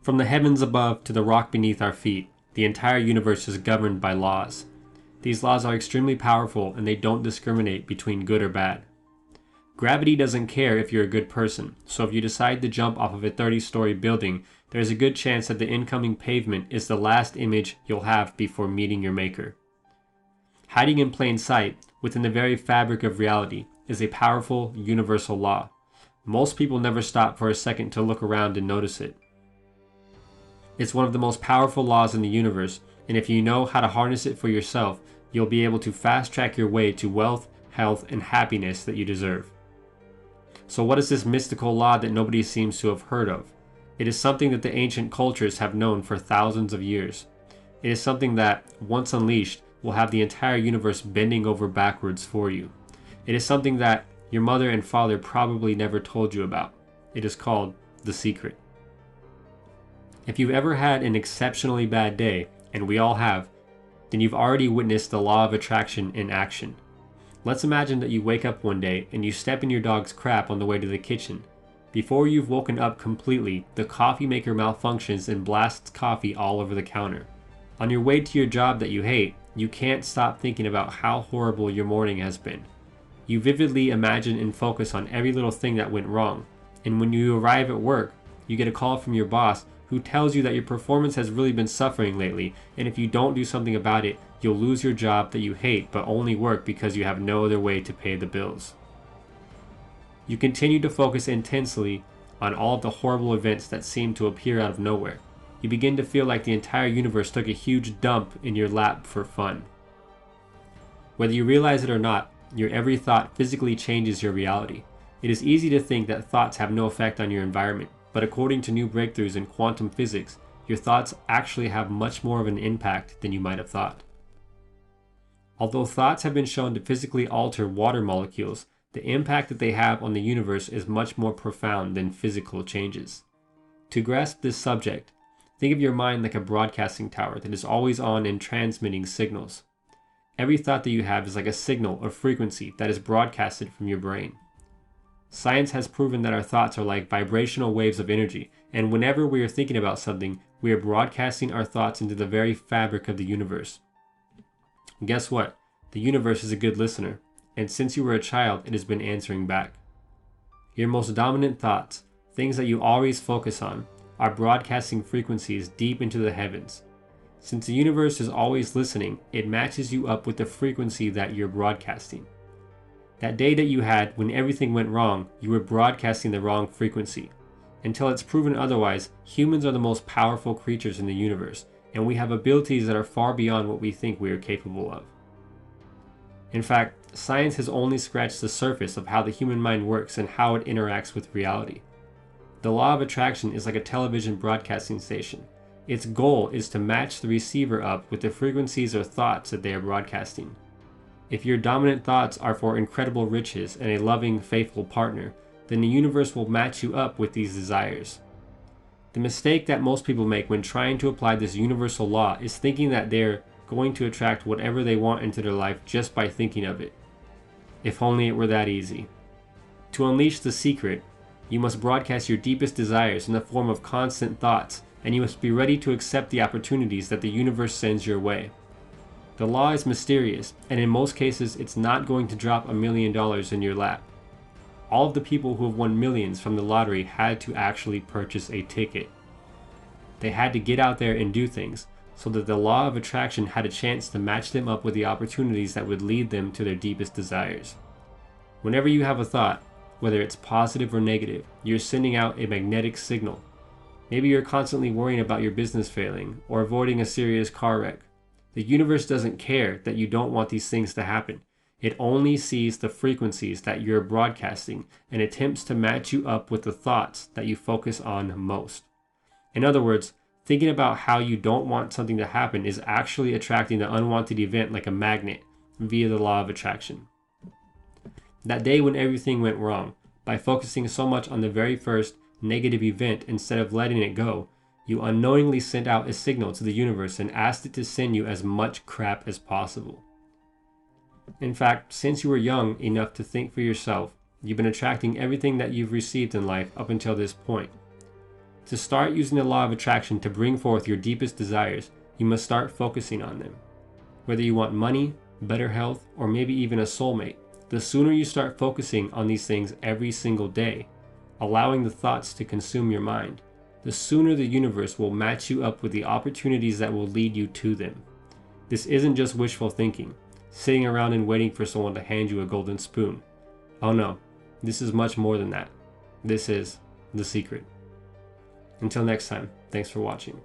From the heavens above to the rock beneath our feet, the entire universe is governed by laws. These laws are extremely powerful and they don't discriminate between good or bad. Gravity doesn't care if you're a good person, so if you decide to jump off of a 30-story building, there's a good chance that the incoming pavement is the last image you'll have before meeting your maker. Hiding in plain sight, within the very fabric of reality, is a powerful, universal law. Most people never stop for a second to look around and notice it. It's one of the most powerful laws in the universe, and if you know how to harness it for yourself, you'll be able to fast-track your way to wealth, health, and happiness that you deserve. So what is this mystical law that nobody seems to have heard of? It is something that the ancient cultures have known for thousands of years. It is something that, once unleashed, will have the entire universe bending over backwards for you. It is something that your mother and father probably never told you about. It is called the secret. If you've ever had an exceptionally bad day, and we all have, then you've already witnessed the law of attraction in action. Let's imagine that you wake up one day and you step in your dog's crap on the way to the kitchen. Before you've woken up completely, the coffee maker malfunctions and blasts coffee all over the counter. On your way to your job that you hate, you can't stop thinking about how horrible your morning has been. You vividly imagine and focus on every little thing that went wrong. And when you arrive at work, you get a call from your boss who tells you that your performance has really been suffering lately, and if you don't do something about it, you'll lose your job that you hate but only work because you have no other way to pay the bills. You continue to focus intensely on all of the horrible events that seem to appear out of nowhere. You begin to feel like the entire universe took a huge dump in your lap for fun. Whether you realize it or not, your every thought physically changes your reality. It is easy to think that thoughts have no effect on your environment, but according to new breakthroughs in quantum physics, your thoughts actually have much more of an impact than you might have thought. Although thoughts have been shown to physically alter water molecules, the impact that they have on the universe is much more profound than physical changes. To grasp this subject, think of your mind like a broadcasting tower that is always on and transmitting signals. Every thought that you have is like a signal or frequency that is broadcasted from your brain. Science has proven that our thoughts are like vibrational waves of energy, and whenever we are thinking about something, we are broadcasting our thoughts into the very fabric of the universe. And guess what? The universe is a good listener, and since you were a child, it has been answering back. Your most dominant thoughts, things that you always focus on, are broadcasting frequencies deep into the heavens. Since the universe is always listening, it matches you up with the frequency that you're broadcasting. That day that you had when everything went wrong, you were broadcasting the wrong frequency. Until it's proven otherwise, humans are the most powerful creatures in the universe, and we have abilities that are far beyond what we think we are capable of. In fact, science has only scratched the surface of how the human mind works and how it interacts with reality. The law of attraction is like a television broadcasting station. Its goal is to match the receiver up with the frequencies or thoughts that they are broadcasting. If your dominant thoughts are for incredible riches and a loving, faithful partner, then the universe will match you up with these desires. The mistake that most people make when trying to apply this universal law is thinking that they're going to attract whatever they want into their life just by thinking of it. If only it were that easy. To unleash the secret, you must broadcast your deepest desires in the form of constant thoughts, and you must be ready to accept the opportunities that the universe sends your way. The law is mysterious, and in most cases it's not going to drop $1 million in your lap. All of the people who have won millions from the lottery had to actually purchase a ticket. They had to get out there and do things, so that the law of attraction had a chance to match them up with the opportunities that would lead them to their deepest desires. Whenever you have a thought, whether it's positive or negative, you're sending out a magnetic signal. Maybe you're constantly worrying about your business failing or avoiding a serious car wreck. The universe doesn't care that you don't want these things to happen. It only sees the frequencies that you're broadcasting and attempts to match you up with the thoughts that you focus on most. In other words, thinking about how you don't want something to happen is actually attracting the unwanted event like a magnet via the law of attraction. That day when everything went wrong, by focusing so much on the very first negative event instead of letting it go, you unknowingly sent out a signal to the universe and asked it to send you as much crap as possible. In fact, since you were young enough to think for yourself, you've been attracting everything that you've received in life up until this point. To start using the law of attraction to bring forth your deepest desires, you must start focusing on them. Whether you want money, better health, or maybe even a soulmate, the sooner you start focusing on these things every single day, allowing the thoughts to consume your mind, the sooner the universe will match you up with the opportunities that will lead you to them. This isn't just wishful thinking, sitting around and waiting for someone to hand you a golden spoon. Oh no, this is much more than that. This is the secret. Until next time, thanks for watching.